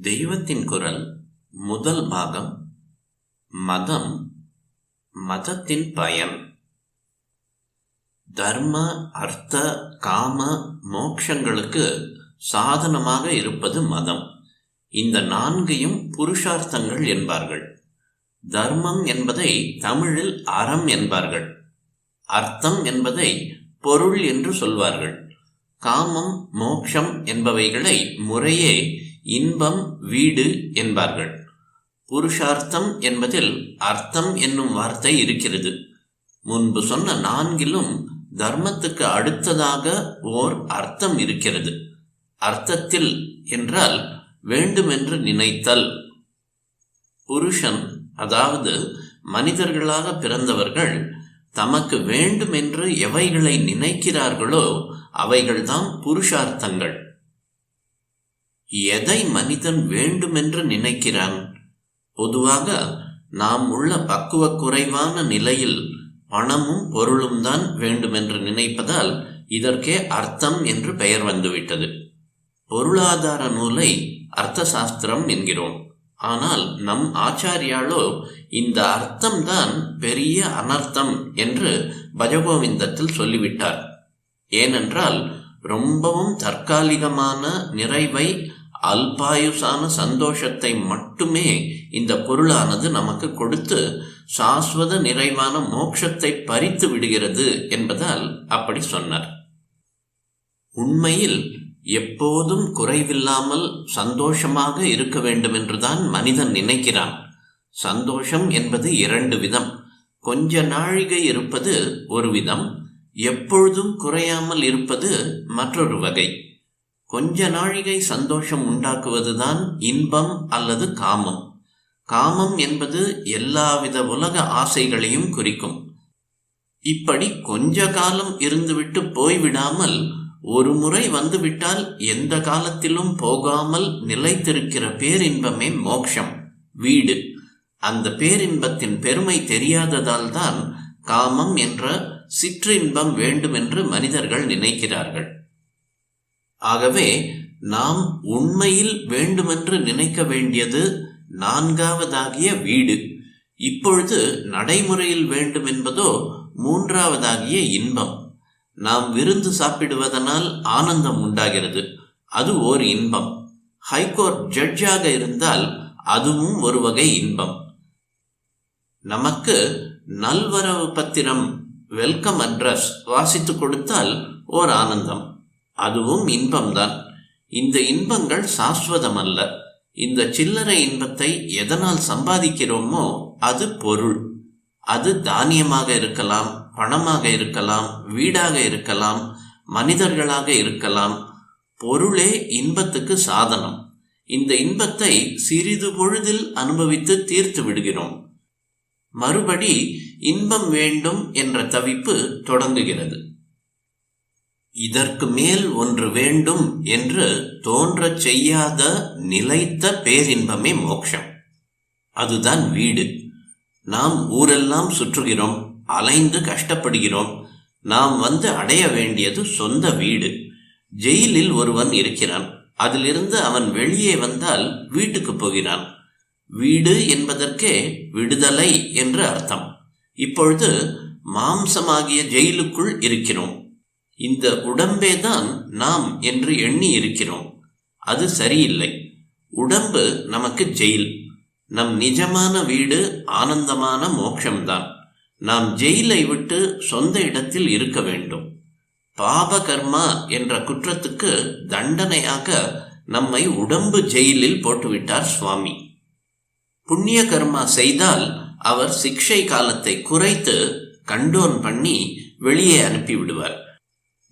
தெய்வத்தின் குரல் முதல் பாகம். மதம், மதத்தின் பயன். தர்ம, அர்த்த, காம, மோட்சங்களுக்கு சாதனமாக இருப்பது மதம். இந்த நான்கையும் புருஷார்த்தங்கள் என்பார்கள். தர்மம் என்பதை தமிழில் அறம் என்பார்கள். அர்த்தம் என்பதை பொருள் என்று சொல்வார்கள். காமம், மோட்சம் என்பவைகளை முறையே இன்பம், வீடு என்பார்கள். புருஷார்த்தம் என்பதில் அர்த்தம் என்னும் வார்த்தை இருக்கிறது. முன்பு சொன்ன நான்கிலும் தர்மத்துக்கு அடுத்ததாக ஓர் அர்த்தம் இருக்கிறது. அர்த்தத்தில் என்றால் வேண்டுமென்று நினைத்தல். புருஷன், அதாவது மனிதர்களாக பிறந்தவர்கள் தமக்கு வேண்டுமென்று எவைகளை நினைக்கிறார்களோ அவைகள்தான் புருஷார்த்தங்கள். எதை மனிதன் வேண்டுமென்று நினைக்கிறான்? பொதுவாக நாம் உள்ள பக்குவ குறைவான நிலையில் பணமும் பொருளும் தான் வேண்டுமென்று நினைப்பதால் இதற்கே அர்த்தம் என்று பெயர் வந்துவிட்டது. பொருளாதார நூலை அர்த்த சாஸ்திரம் என்கிறோம். ஆனால் நம் ஆச்சாரியாலோ இந்த அர்த்தம்தான் பெரிய அனர்த்தம் என்று பஜகோவிந்தத்தில் சொல்லிவிட்டார். ஏனென்றால் ரொம்பவும் தற்காலிகமான நிறைவை, அல்பாயுசான சந்தோஷத்தை மட்டுமே இந்த பொருளானது நமக்கு கொடுத்து சாஸ்வத நிறைவான மோட்சத்தை பறித்து விடுகிறது என்பதால் அப்படி சொன்னார். உண்மையில் எப்போதும் குறைவில்லாமல் சந்தோஷமாக இருக்க வேண்டும் என்றுதான் மனிதன் நினைக்கிறான். சந்தோஷம் என்பது இரண்டு விதம். கொஞ்ச நாழிகை இருப்பது ஒரு விதம், எப்பொழுதும் குறையாமல் இருப்பது மற்றொரு வகை. கொஞ்ச நாழிகை சந்தோஷம் உண்டாக்குவதுதான் இன்பம் அல்லது காமம். காமம் என்பது எல்லாவித உலக ஆசைகளையும் குறிக்கும். இப்படி கொஞ்ச காலம் இருந்துவிட்டு போய்விடாமல் ஒரு முறை வந்துவிட்டால் எந்த காலத்திலும் போகாமல் நிலைத்திருக்கிற பேரின்பமே மோட்சம், வீடு. அந்த பேரின்பத்தின் பெருமை தெரியாததால் தான் காமம் என்ற சிற்றின்பம் வேண்டும் என்று மனிதர்கள் நினைக்கிறார்கள். ஆகவே நாம் உண்மையில் வேண்டுமென்று நினைக்க வேண்டியது நான்காவதாகிய வீடு. இப்பொழுது நடைமுறையில் வேண்டும் என்பதோ மூன்றாவதாகிய இன்பம். நாம் விருந்து சாப்பிடுவதனால் ஆனந்தம் உண்டாகிறது, அது ஓர் இன்பம். ஹைகோர்ட் ஜட்ஜாக இருந்தால் அதுவும் ஒரு வகை இன்பம். நமக்கு நல்வரவு பத்திரம், வெல்கம் அட்ரஸ் வாசித்து கொடுத்தால் ஓர் ஆனந்தம், அதுவும் இன்பம்தான். இந்த இன்பங்கள் சாஸ்வதம் அல்ல. இந்த சில்லறை இன்பத்தை எதனால் சம்பாதிக்கிறோமோ அது பொருள். அது தானியமாக இருக்கலாம், பணமாக இருக்கலாம், வீடாக இருக்கலாம், மனிதர்களாக இருக்கலாம். பொருளே இன்பத்துக்கு சாதனம். இந்த இன்பத்தை சிறிது பொழுதில் அனுபவித்து தீர்த்து விடுகிறோம். மறுபடி இன்பம் வேண்டும் என்ற தவிப்பு தொடங்குகிறது. இதற்கு மேல் ஒன்று வேண்டும் என்று தோன்றச் செய்யாத நிலைத்த பேரின்பமே மோட்சம். அதுதான் வீடு. நாம் ஊரெல்லாம் சுற்றுகிறோம், அலைந்து கஷ்டப்படுகிறோம். நாம் வந்து அடைய வேண்டியது சொந்த வீடு. ஜெயிலில் ஒருவன் இருக்கிறான். அதிலிருந்து அவன் வெளியே வந்தால் வீட்டுக்கு போகிறான். வீடு என்பதற்கே விடுதலை என்று அர்த்தம். இப்பொழுது மாம்சமாகிய ஜெயிலுக்குள் இருக்கிறோம். இந்த உடம்பேதான் நாம் என்று எண்ணி இருக்கிறோம். அது சரியில்லை. உடம்பு நமக்கு ஜெயில். நம் நிஜமான வீடு ஆனந்தமான மோட்சம்தான். நாம் ஜெயிலை விட்டு சொந்த இடத்தில் இருக்க வேண்டும். பாப கர்மா என்ற குற்றத்துக்கு தண்டனையாக நம்மை உடம்பு ஜெயிலில் போட்டுவிட்டார் சுவாமி. புண்ணிய கர்மா செய்தால் அவர் சிக்ஷை காலத்தை குறைத்து கண்டோன் பண்ணி வெளியே அனுப்பிவிடுவார்.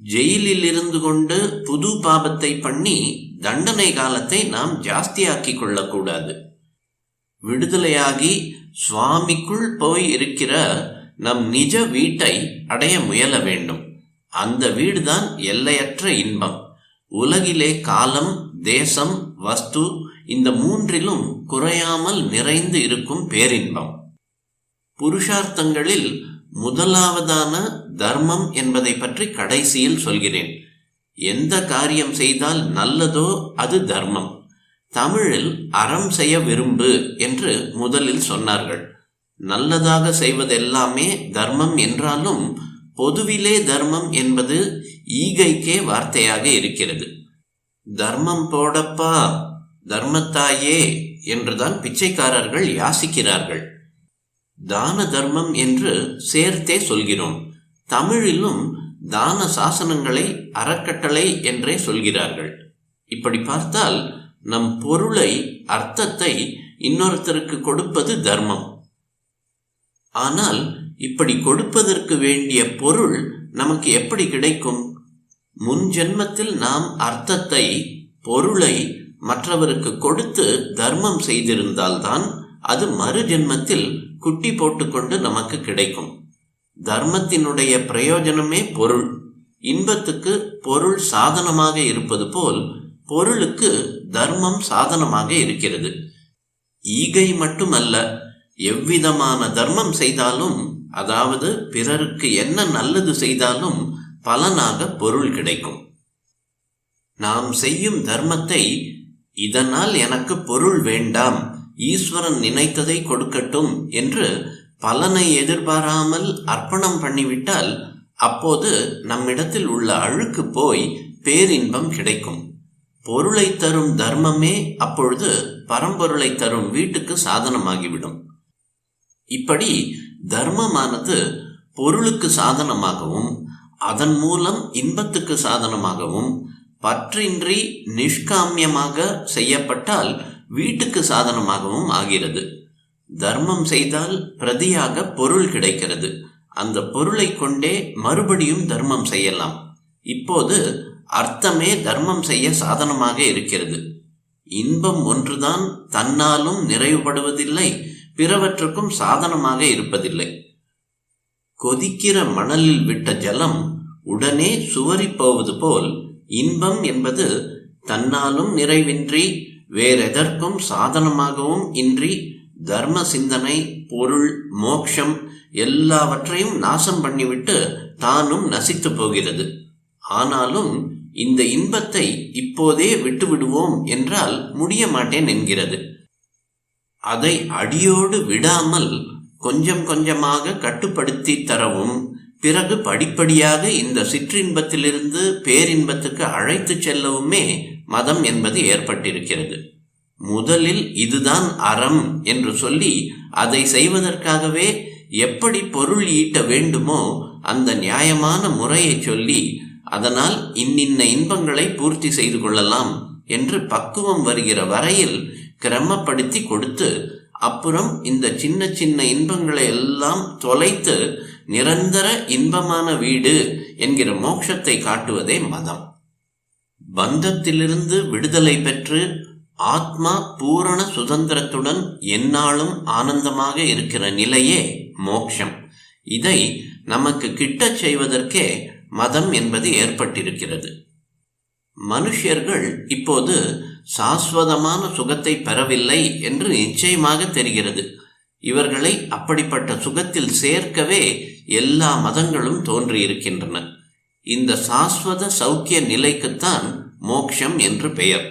ஜெயிலில் இருந்து கொண்டு புது பாபத்தை பண்ணி தண்டனை காலத்தை நாம் ஜாஸ்தியாக்கி கொள்ளக்கூடாது. விடுதலையாகி சுவாமிக்குள் போய் இருக்கிற நம் நிஜ வீட்டை அடைய முயல வேண்டும். அந்த வீடுதான் எல்லையற்ற இன்பம். உலகிலே காலம், தேசம், வஸ்து இந்த மூன்றிலும் குறையாமல் நிறைந்து இருக்கும் பேரின்பம். புருஷார்த்தங்களில் முதலாவதான தர்மம் என்பதை பற்றி கடைசியில் சொல்கிறேன். எந்த காரியம் செய்தால் நல்லதோ அது தர்மம். தமிழில் அறம் செய்ய விரும்பு என்று முதலில் சொன்னார்கள். நல்லதாக செய்வதெல்லாமே தர்மம் என்றாலும் பொதுவிலே தர்மம் என்பது ஈகைக்கே வார்த்தையாக இருக்கிறது. தர்மம் போடப்பா, தர்மத்தாயே என்றுதான் பிச்சைக்காரர்கள் யாசிக்கிறார்கள். தான தர்மம் என்று சேர்த்தே சொல்கிறோம். தமிழிலும் தான சாசனங்களை அறக்கட்டளை என்றே சொல்கிறார்கள். இப்படி பார்த்தால் நம் பொருளை, அர்த்தத்தை இன்னொருத்தருக்கு கொடுப்பது தர்மம். ஆனால் இப்படி கொடுப்பதற்கு வேண்டிய பொருள் நமக்கு எப்படி கிடைக்கும்? முன் ஜென்மத்தில் நாம் அர்த்தத்தை, பொருளை மற்றவருக்கு கொடுத்து தர்மம் செய்திருந்தால்தான் அது மறு ஜென்மத்தில் குட்டி போட்டுக்கொண்டு நமக்கு கிடைக்கும். தர்மத்தினுடைய பிரயோஜனமே பொருள். இன்பத்துக்கு பொருள் சாதனமாக இருப்பது போல் பொருளுக்கு தர்மம் சாதனமாக இருக்கிறது. ஈகை மட்டுமல்ல, எவ்விதமான தர்மம் செய்தாலும், அதாவது பிறருக்கு என்ன நல்லது செய்தாலும் பலனாக பொருள் கிடைக்கும். நாம் செய்யும் தர்மத்தை இதனால் எனக்கு பொருள் வேண்டாம், ஈஸ்வரன் நினைத்ததை கொடுக்கட்டும் என்று பலனை எதிர்பாராமல் அர்ப்பணம் பண்ணிவிட்டால் அப்போது நம்மிடத்தில் உள்ள அழுக்கு போய் பேரின்பம் கிடைக்கும். பொருளை தரும் தர்மமே அப்பொழுது பரம்பொருளை தரும் வீட்டுக்கு சாதனமாகிவிடும். இப்படி தர்மமானது பொருளுக்கு சாதனமாகவும் அதன் மூலம் இன்பத்துக்கு சாதனமாகவும், பற்றின்றி நிஷ்காமியமாக செய்யப்பட்டால் வீட்டுக்கு சாதனமாகவும் ஆகிறது. தர்மம் செய்தால் பிரதியாக பொருள் கிடைக்கிறது. அந்த பொருளை கொண்டே மறுபடியும் தர்மம் செய்யலாம். இப்போது அர்த்தமே தர்மம் செய்ய சாதனமாக இருக்கிறது. இன்பம் ஒன்றுதான் தன்னாலும் நிறைவுபடுவதில்லை, பிறவற்றுக்கும் சாதனமாக இருப்பதில்லை. கொதிக்கிற மணலில் விட்ட ஜலம் உடனே சுவரி போவது போல் இன்பம் என்பது தன்னாலும் நிறைவின்றி வேறெதற்கும் சாதனமாகவும் இன்றி தர்ம சிந்தனை, பொருள், மோட்சம் எல்லாவற்றையும் நாசம் பண்ணிவிட்டு தானும் நசித்து போகிறது. ஆனாலும் இந்த இன்பத்தை இப்போதே விட்டுவிடுவோம் என்றால் முடிய மாட்டேன் என்கிறது. அதை அடியோடு விடாமல் கொஞ்சம் கொஞ்சமாக கட்டுப்படுத்தி தரவும், பிறகு படிப்படியாக இந்த சிற்றின்பத்திலிருந்து பேரின்பத்துக்கு அழைத்து செல்லவுமே மதம் என்பது ஏற்பட்டிருக்கிறது. முதலில் இதுதான் அறம் என்று சொல்லி அதை செய்வதற்காகவே எப்படி பொருள் ஈட்ட வேண்டுமோ அந்த நியாயமான முறையை சொல்லி அதனால் இன்னின்ன இன்பங்களை பூர்த்தி செய்து கொள்ளலாம் என்று பக்குவம் வருகிற வரையில் கிரமப்படுத்தி கொடுத்து, அப்புறம் இந்த சின்ன சின்ன இன்பங்களை எல்லாம் தொலைத்து நிரந்தர இன்பமான வீடு என்கிற மோட்சத்தை காட்டுவதே மதம். பந்தத்திலிருந்து விடுதலை பெற்று ஆத்மா பூரண சுதந்திரத்துடன் எந்நாளும் ஆனந்தமாக இருக்கிற நிலையே மோட்சம். இதை நமக்கு கிட்டச் செய்வதற்கே மதம் என்பது ஏற்பட்டிருக்கிறது. மனுஷர்கள் இப்போது சாஸ்வதமான சுகத்தை பெறவில்லை என்று நிச்சயமாக தெரிகிறது. இவர்களை அப்படிப்பட்ட சுகத்தில் சேர்க்கவே எல்லா மதங்களும் தோன்றியிருக்கின்றன. இந்த சாஸ்வத சௌக்கிய நிலைக்குத்தான் மோட்சம் என்று பெயர்.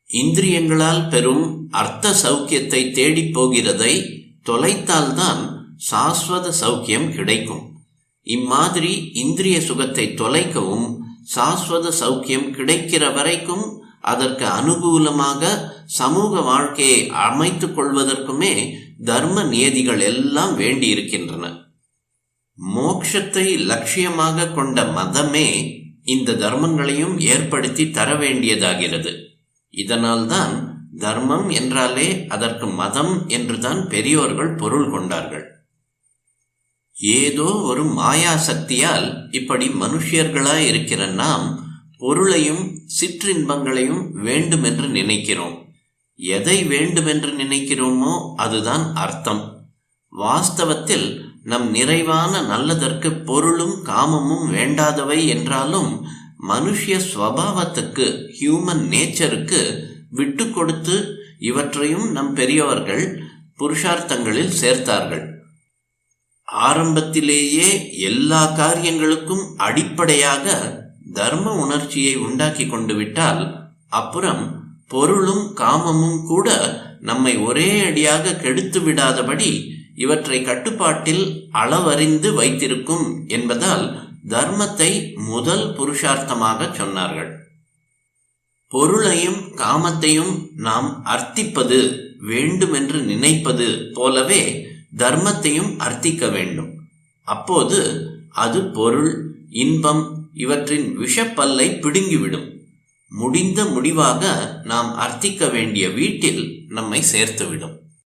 இந்திரியங்களால் பெறும் அர்த்த சௌக்கியத்தை தேடி போகிறதை தொலைத்தால்தான் சாஸ்வத சௌக்கியம் கிடைக்கும். இம்மாதிரி இந்திரிய சுகத்தை தொலைக்கவும் சாஸ்வத சௌக்கியம் கிடைக்கிற வரைக்கும் அதற்கு அனுகூலமாக சமூக வாழ்க்கையை அமைத்துக் கொள்வதற்குமே தர்ம நியதிகள் எல்லாம் வேண்டியிருக்கின்றன. மோட்சத்தை லட்சியமாக கொண்ட மதமே இந்த தர்மங்களையும் ஏற்படுத்தி தர வேண்டியதாகிறது. இதனால்தான் தர்மம் என்றாலே அதற்கு மதம் என்றுதான் பெரியோர்கள் பொருள் கொண்டார்கள். ஏதோ ஒரு மாயா சக்தியால் இப்படி மனுஷர்களாய் இருக்கிற நாம் பொருளையும் சிற்றின்பங்களையும் வேண்டுமென்று நினைக்கிறோம். எதை வேண்டுமென்று நினைக்கிறோமோ அதுதான் அர்த்தம். வாஸ்தவத்தில் நம் நிறைவான நல்லதற்கு பொருளும் காமமும் வேண்டாதவை என்றாலும் மனுஷிய ஸ்வபாவத்துக்கு, ஹியூமன் நேச்சருக்கு விட்டு கொடுத்து இவற்றையும் நம் பெரியவர்கள் புருஷார்த்தங்களில் சேர்த்தார்கள். ஆரம்பத்திலேயே எல்லா காரியங்களுக்கும் அடிப்படையாக தர்ம உணர்ச்சியை உண்டாக்கி கொண்டு விட்டால் அப்புறம் பொருளும் காமமும் கூட நம்மை ஒரே அடியாக கெடுத்து விடாதபடி இவற்றை கட்டுப்பாட்டில் அளவறிந்து வைத்திருக்கும் என்பதால் தர்மத்தை முதல் புருஷார்த்தமாக சொன்னார்கள். பொருளையும் காமத்தையும் நாம் அர்த்திப்பது, வேண்டுமென்று நினைப்பது போலவே தர்மத்தையும் அர்த்திக்க வேண்டும். அப்போது அது பொருள், இன்பம் இவற்றின் விஷப்பல்லை பிடுங்கிவிடும். முடிந்த முடிவாக நாம் அர்த்திக்க வேண்டிய வீட்டில் நம்மை சேர்த்துவிடும்.